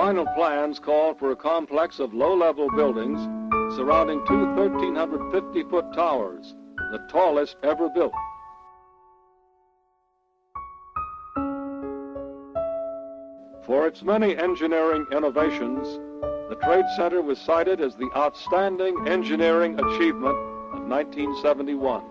final plans called for a complex of low-level buildings surrounding two 1,350-foot towers, the tallest ever built. For its many engineering innovations, the Trade Center was cited as the outstanding engineering achievement of 1971.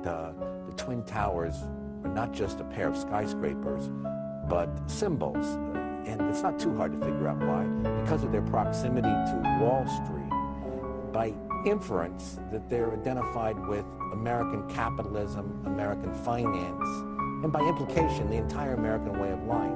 The Twin Towers are not just a pair of skyscrapers, but symbols. And it's not too hard to figure out why. Because of their proximity to Wall Street, by inference that they're identified with American capitalism, American finance, and by implication, the entire American way of life.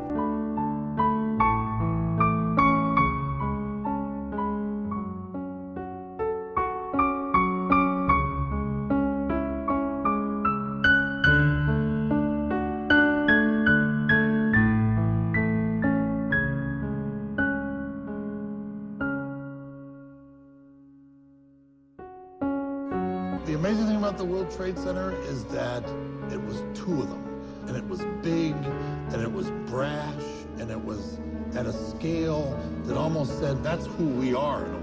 The amazing thing about the World Trade Center is that it was two of them, and it was big, and it was brash, and it was at a scale that almost said, that's who we are in a way.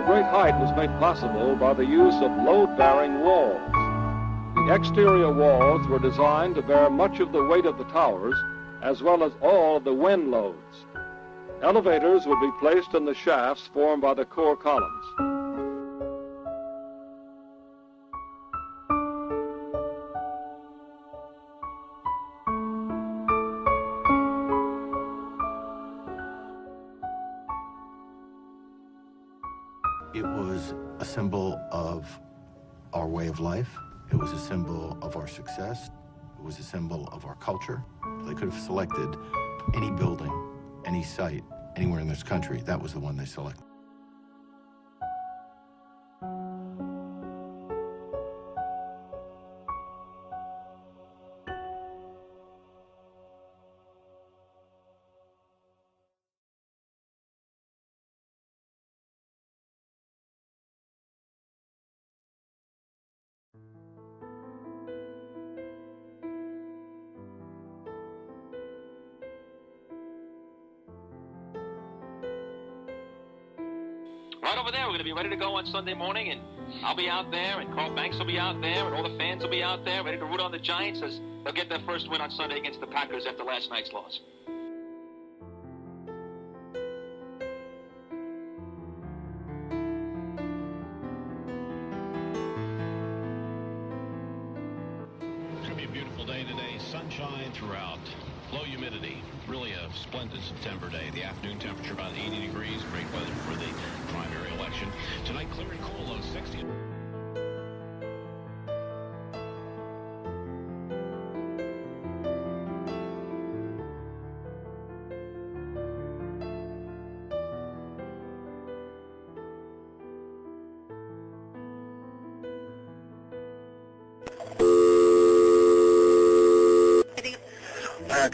Great height was made possible by the use of load-bearing walls. The exterior walls were designed to bear much of the weight of the towers, as well as all of the wind loads. Elevators would be placed in the shafts formed by the core columns. It was a symbol of our way of life. It was a symbol of our success. It was a symbol of our culture. They could have selected any building, any site, anywhere in this country. That was the one they selected. Right over there, we're going to be ready to go on Sunday morning, and I'll be out there, and Carl Banks will be out there, and all the fans will be out there, ready to root on the Giants as they'll get their first win on Sunday against the Packers after last night's loss. It's going to be a beautiful day today. Sunshine throughout. Low humidity. Really a splendid September day. The afternoon temperature about 80 degrees. Great weather for the primary election. Tonight, clear and cool, low 60.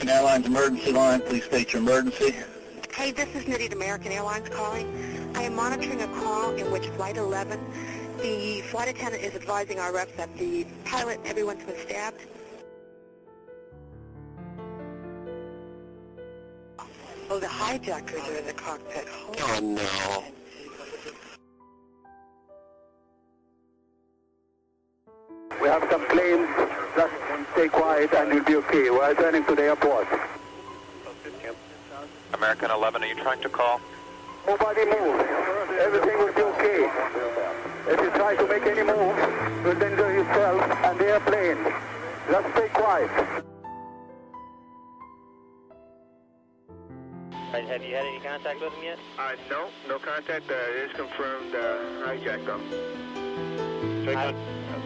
American Airlines emergency line. Please state your emergency. Hey, this is Nitty at American Airlines calling. I am monitoring a call in which Flight 11, the flight attendant is advising our reps that the pilot and everyone's been stabbed. Oh, the hijackers are in the cockpit. Oh, no. We have some planes. Just stay quiet and you'll be okay. We're turning to the airport. American 11, are you trying to call? Nobody move. Everything will be okay. If you try to make any move, you'll injure yourself and the airplane. Just stay quiet. Have you had any contact with him yet? No contact. It is confirmed hijack them.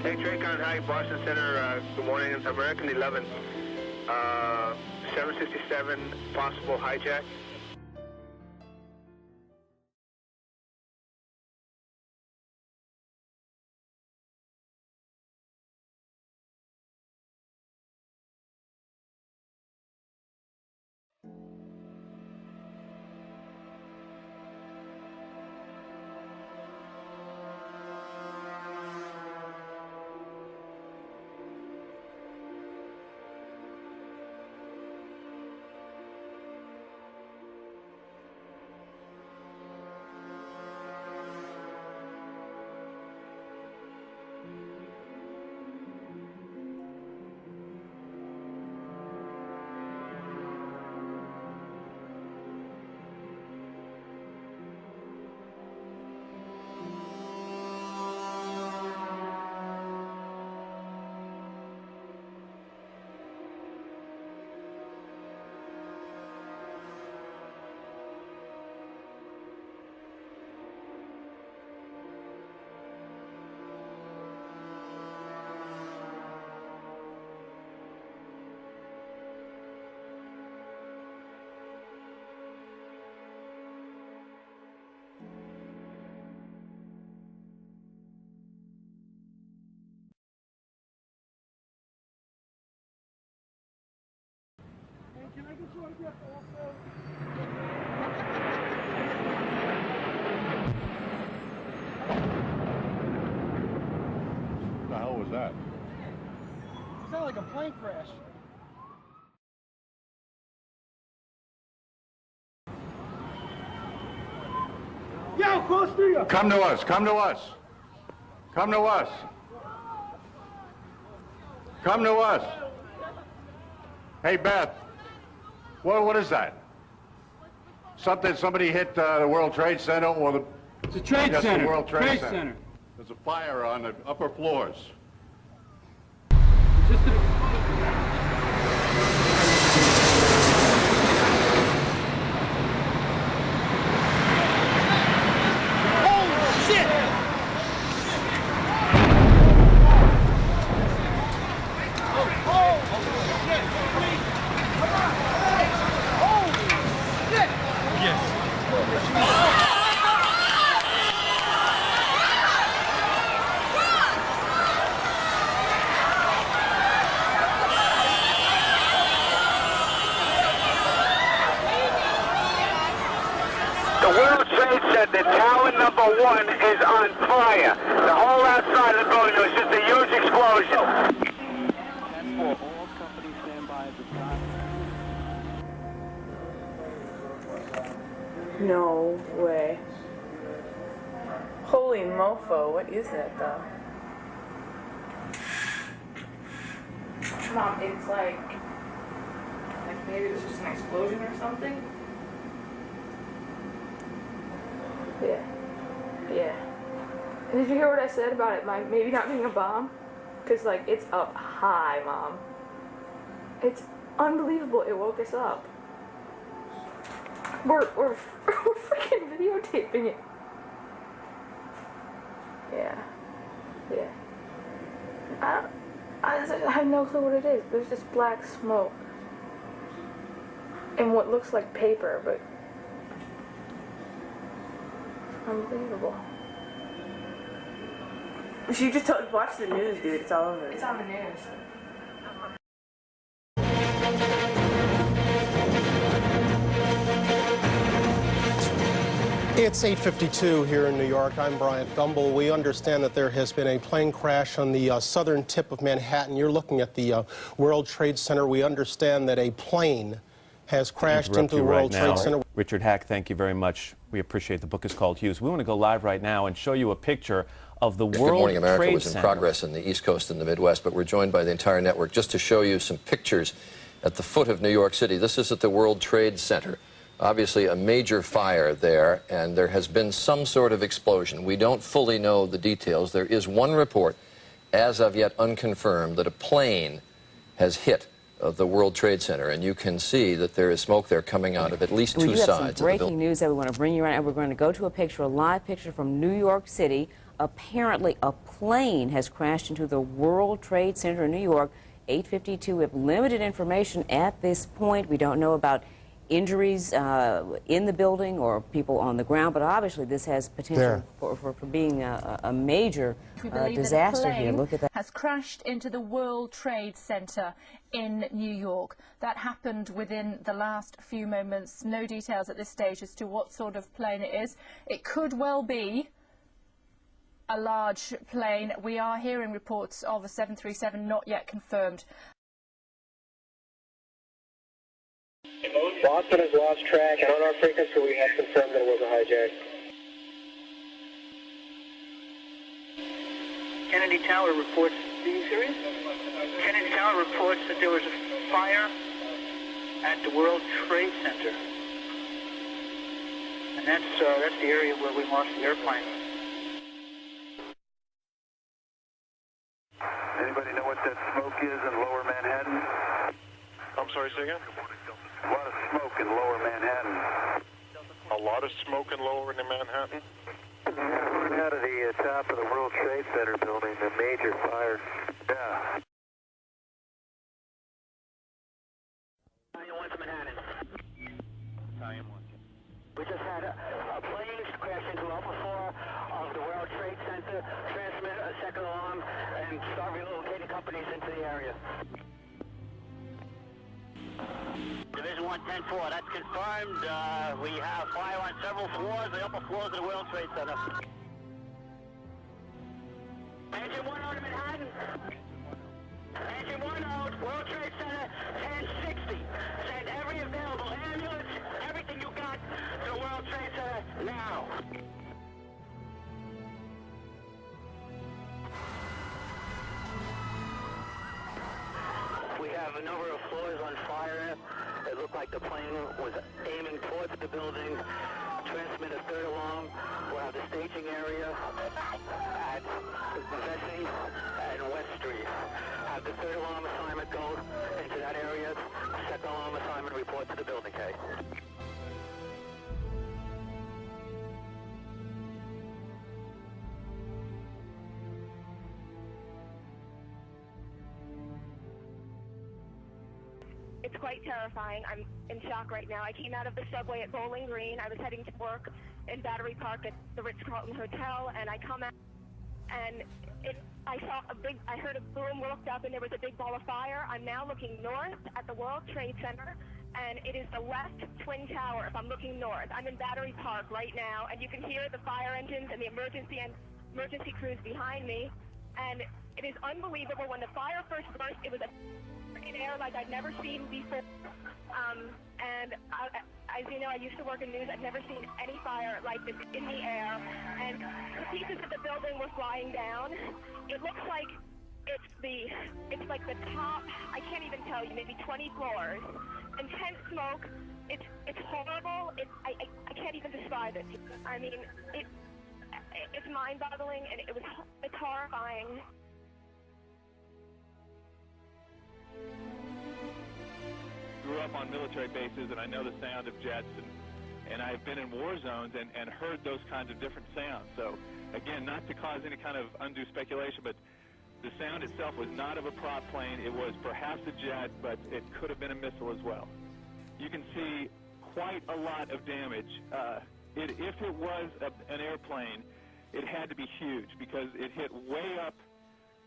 Hey, Tracon, hi, Boston Center. Good morning. It's American 11. 767, possible hijack. Can I get you autograph also? What the hell was that? It sounded like a plane crash. Yo, close to you! Come to us, come to us. Come to us. Come to us. Hey, Beth. What is that? Somebody hit the World Trade Center or the... It's a Trade Center. The World Trade Center. Center. There's a fire on the upper floors. Just The tower number 1 is on fire. The whole outside of the building was just a huge explosion. 10-4, all companies stand by at the time. No way. Holy mofo, what is that though? Mom, it's like maybe it was just an explosion or something? Yeah. And did you hear what I said about it maybe not being a bomb? Because, like, it's up high, Mom. It's unbelievable. It woke us up. We're freaking videotaping it. Yeah. I have no clue what it is. There's just black smoke. And what looks like paper, but... unbelievable. You just watch the news, dude. It's all over. It's on the news. Hey, it's 8:52 here in New York. I'm Bryant Gumbel. We understand that there has been a plane crash on the southern tip of Manhattan. You're looking at the World Trade Center. We understand that a plane has crashed into the World Trade Center. Richard Hack, thank you very much. We appreciate the book is called Hughes. We want to go live right now and show you a picture of the World Trade Center. Good Morning America was in progress in the East Coast and the Midwest, but we're joined by the entire network just to show you some pictures at the foot of New York City. This is at the World Trade Center. Obviously a major fire there, and there has been some sort of explosion. We don't fully know the details. There is one report, as of yet unconfirmed, that a plane has hit the World Trade Center, and you can see that there is smoke there coming out of at least two sides of the building. We have some breaking news that we want to bring you right now. We're going to go to a picture, a live picture from New York City. Apparently a plane has crashed into the World Trade Center in New York. 8:52. We have limited information at this point. We don't know about injuries in the building or people on the ground, but obviously this has potential for being a major disaster here. Look at that. Has crashed into the World Trade Center in New York. That happened within the last few moments. No details at this stage as to what sort of plane it is. It could well be a large plane. We are hearing reports of a 737 not yet confirmed. Boston has lost track, and on our frequency we have confirmed that it was a hijack. Kennedy Tower reports. Are you serious? Kennedy Tower reports that there was a fire at the World Trade Center, and that's the area where we lost the airplane. Anybody know what that smoke is in Lower Manhattan? I'm sorry, say again? A lot of smoke in Lower Manhattan. A lot of smoke in Lower Manhattan? Coming out of the top of the World Trade Center building, a major fire. Yeah. Italian 1 to Manhattan. Italian 1. We just had a plane crash into the upper floor of the World Trade Center, transmit a second alarm, and start relocating companies into the area. Division 110-4, that's confirmed. We have fire on several floors, the upper floors of the World Trade Center. Engine 1 out of Manhattan. Engine 1 out, World Trade Center, 1060. Send every available ambulance, everything you got to the World Trade Center now. We have a number of floors on fire. It looked like the plane was aiming towards the building. Transmit a third alarm. We'll have the staging area at Vesey and West Street. Have the third alarm assignment go into that area. Second alarm assignment report to the building, Kay. It's quite terrifying. I'm in shock right now. I came out of the subway at Bowling Green. I was heading to work in Battery Park at the Ritz-Carlton Hotel, and I come out, and I heard a boom, looked up, and there was a big ball of fire. I'm now looking north at the World Trade Center, and it is the left twin tower if I'm looking north. I'm in Battery Park right now, and you can hear the fire engines and the emergency crews behind me, and it is unbelievable. When the fire first burst, it was in air like I'd never seen before, and as you know, I used to work in news. I've never seen any fire like this in the air, and the pieces of the building were flying down. It looks like it's like the top, I can't even tell you, maybe 20 floors. Intense smoke. It's horrible. I can't even describe it. I mean, it's mind-boggling, and it's horrifying. Grew up on military bases, and I know the sound of jets, and I've been in war zones and heard those kinds of different sounds. So, again, not to cause any kind of undue speculation, but the sound itself was not of a prop plane. It was perhaps a jet, but it could have been a missile as well. You can see quite a lot of damage. If it was an airplane, it had to be huge because it hit way up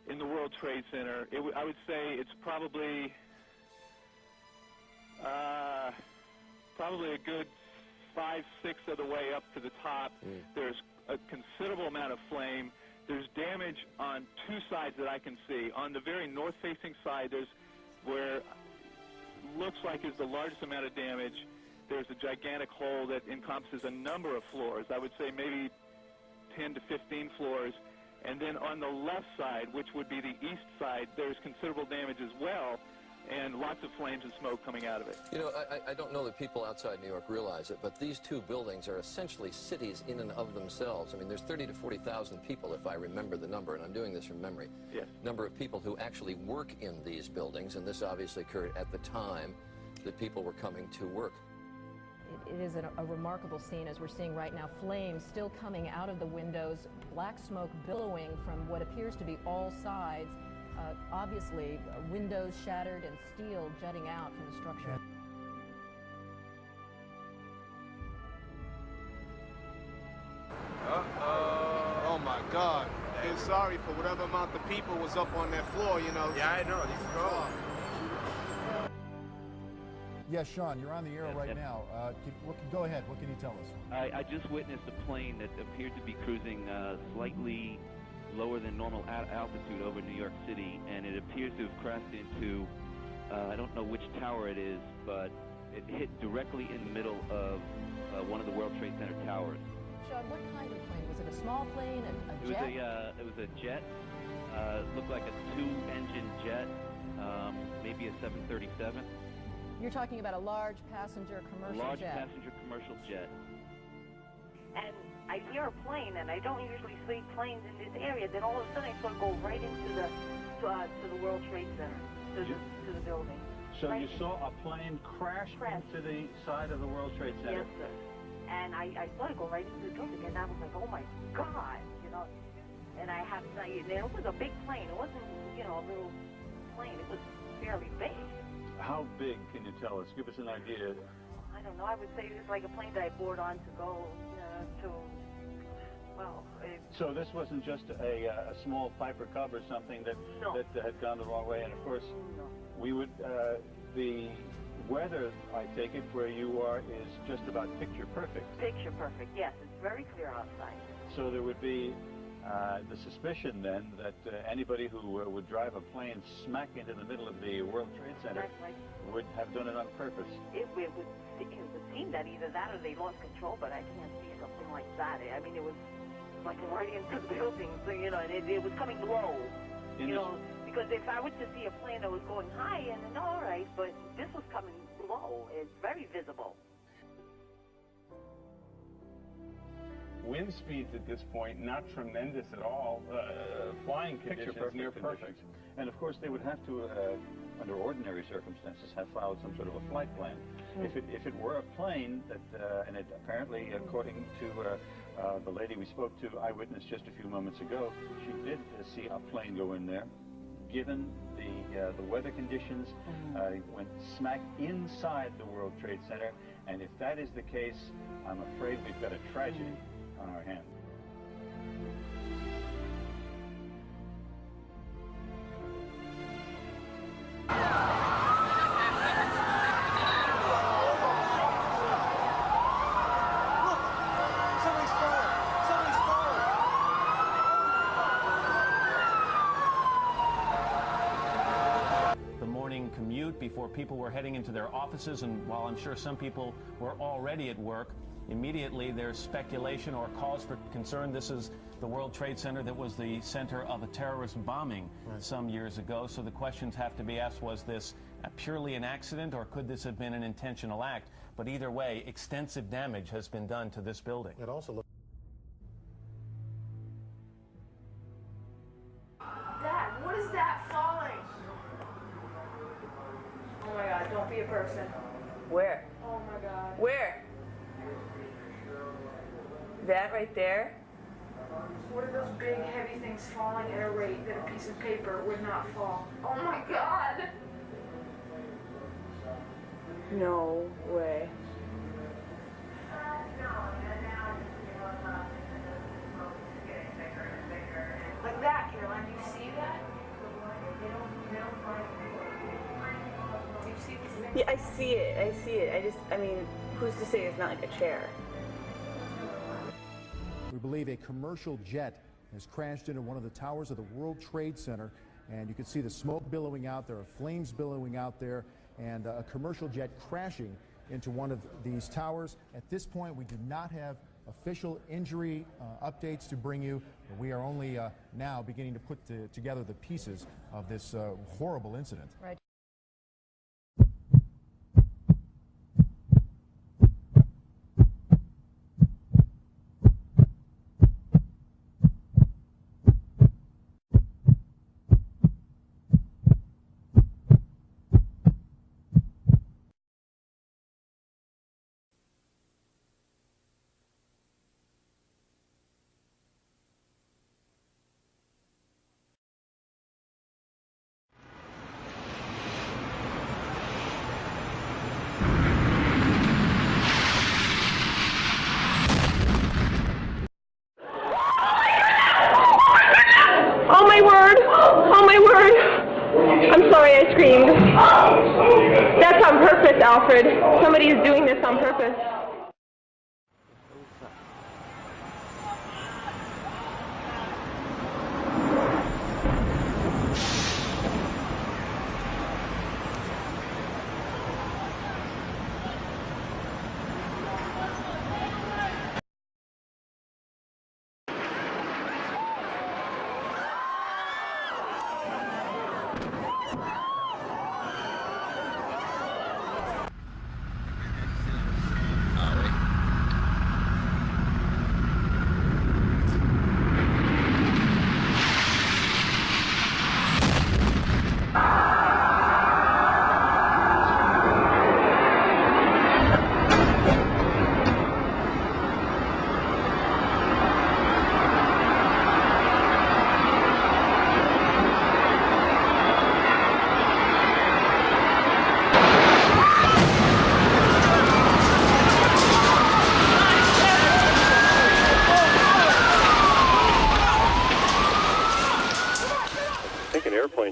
in the World Trade Center. I would say it's probably a good 5/6 of the way up to the top. There's a considerable amount of flame. There's damage on two sides that I can see. On the very north-facing side, there's where looks like is the largest amount of damage. There's a gigantic hole that encompasses a number of floors. I would say maybe 10 to 15 floors. And then on the left side, which would be the east side, there's considerable damage as well, and lots of flames and smoke coming out of it. You know, I don't know that people outside New York realize it, but these two buildings are essentially cities in and of themselves. I mean, there's 30 to 40,000 people, if I remember the number, and I'm doing this from memory. Yes. Number of people who actually work in these buildings, and this obviously occurred at the time that people were coming to work. It is a remarkable scene, as we're seeing right now. Flames still coming out of the windows, black smoke billowing from what appears to be all sides. Obviously, windows shattered and steel jutting out from the structure. Oh my God. Feel sorry for whatever amount of people was up on that floor, you know. Yeah, I know. These strong. Yes, Sean, you're on the air right now. Go ahead. What can you tell us? I just witnessed a plane that appeared to be cruising slightly lower than normal altitude over New York City, and it appears to have crashed into, I don't know which tower it is, but it hit directly in the middle of one of the World Trade Center towers. Sean, what kind of plane? Was it a small plane, a jet? It was a jet. Looked like a two-engine jet, maybe a 737. You're talking about a large passenger commercial jet. Large passenger commercial jet. And I hear a plane, and I don't usually see planes in this area. Then all of a sudden, I saw it go right into the World Trade Center, to the building. So right you saw a plane crash into the side of the World Trade Center? Yes, sir. And I saw it go right into the building, and I was like, oh my God, you know. And I have to say, it was a big plane. It wasn't, you know, a little plane. It was fairly big. How big, can you tell us? Give us an idea. I don't know. I would say it's like a plane that I board on to go to, well... So this wasn't just a small Piper Cub or something that had gone the wrong way. And, of course, we would... the weather, I take it, where you are is just about picture perfect. Picture perfect, yes. It's very clear outside. So there would be the suspicion then that anybody who would drive a plane smack into the middle of the World Trade Center would have done it on purpose. It would seem that either that or they lost control, but I can't see something like that. I mean, it was like right into the building, so, you know, and it was coming low, you know, because if I were to see a plane that was going high, and all right, but this was coming low. It's very visible. Wind speeds at this point, not tremendous at all. Flying conditions, near perfect. And of course, they would have to, under ordinary circumstances, have filed some sort of a flight plan. If it were a plane that, and it apparently, according to the lady we spoke to, eyewitness just a few moments ago, she did see a plane go in there. Given the weather conditions, went smack inside the World Trade Center, and if that is the case, I'm afraid we've got a tragedy on our hands. Commute before people were heading into their offices, and while I'm sure some people were already at work, immediately there's speculation or cause for concern. This is the World Trade Center that was the center of a terrorist bombing some years ago. So the questions have to be asked, was this purely an accident, or could this have been an intentional act? But either way, extensive damage has been done to this building. It also looks... Dad, what is that falling? Oh my God, don't be a person. Where? Oh my God. Where? That right there? What are those big heavy things falling at a rate that a piece of paper would not fall? Oh my God! No way. Like that, Caroline, do you see that? Do you see this thing? Yeah, I see it. I mean, Who's to say it's not like a chair? We believe a commercial jet has crashed into one of the towers of the World Trade Center, and you can see the smoke billowing out there, flames billowing out there, and a commercial jet crashing into one of these towers. At this point, we do not have official injury updates to bring you. We are only now beginning to put together the pieces of this horrible incident. Right. Oh my word! Oh my word! I'm sorry I screamed. That's on purpose, Alfred. Somebody is doing this on purpose.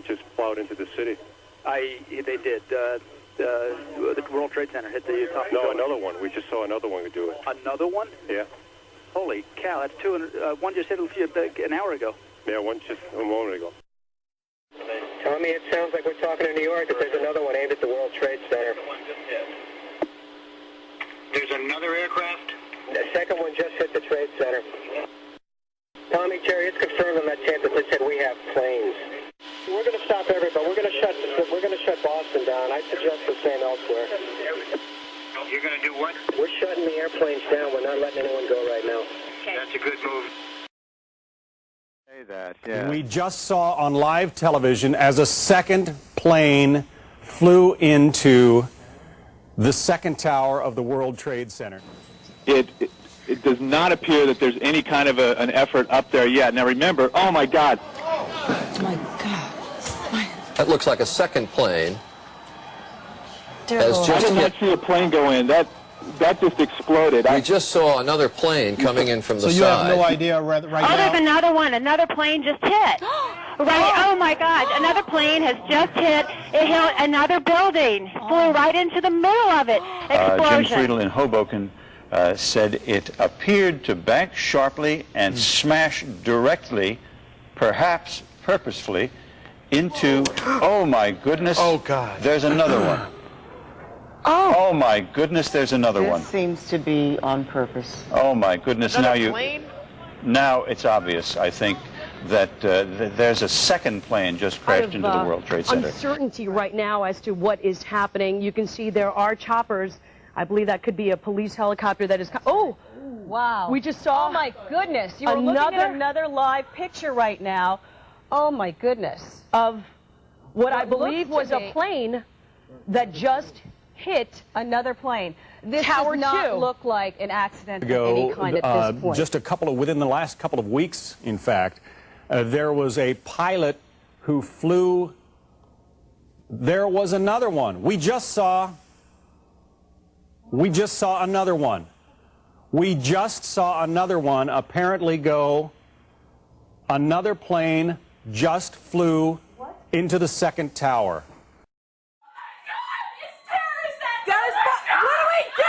Just plowed into the city. They did. The World Trade Center hit the top. No, another one. We just saw another one do it. Another one? Yeah. Holy cow! That's two. One just hit an hour ago. Yeah, one just a moment ago. Tommy, it sounds like we're talking in New York that there's another one aimed at the World Trade Center. There's another aircraft? The second one just hit the Trade Center. Tommy, Jerry, it's confirmed on that tape that they said we have planes. We're going to stop everybody. We're going to shut Boston down. I suggest the same elsewhere. You're going to do what? We're shutting the airplanes down. We're not letting anyone go right now. Okay. That's a good move. Say that, yeah. We just saw on live television as a second plane flew into the second tower of the World Trade Center. It does not appear that there's any kind of an effort up there yet. Now remember, oh my God. Oh my God. That looks like a second plane. I did not see a plane go in. That just exploded. We just saw another plane coming in from the side. So you have no idea right now? There's another one. Another plane just hit. Right. Oh my God. Another plane has just hit. It hit another building. Flew right into the middle of it. Explosion. Jim Friedel in Hoboken said it appeared to bank sharply and smash directly, perhaps purposefully, into, oh my goodness, oh God, there's another one. Oh my goodness, there's another one. This seems to be on purpose. Oh my goodness, now it's obvious, I think, that there's a second plane just crashed into the World Trade Center. Uncertainty right now as to what is happening. You can see there are choppers. I believe that could be a police helicopter that is... Oh! Wow. We just saw... Oh, my goodness. You were looking at another live picture right now. Oh, my goodness. Of what I believe was a plane that just hit another plane. This Tower does not 2. Look like an accident of any kind at this point. Just within the last couple of weeks, in fact, there was a pilot who flew. There was another one. We just saw another one. We just saw another one apparently go. Another plane just flew into the second tower. What do we do?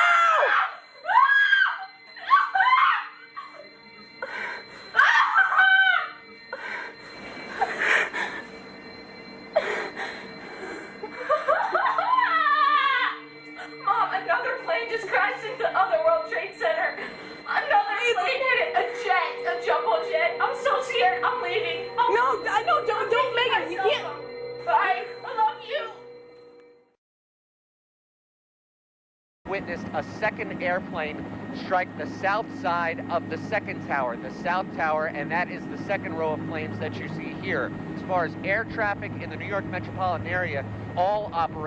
a second airplane strike the south side of the second tower, the south tower, and that is the second row of flames that you see here. As far as air traffic in the New York metropolitan area, all operations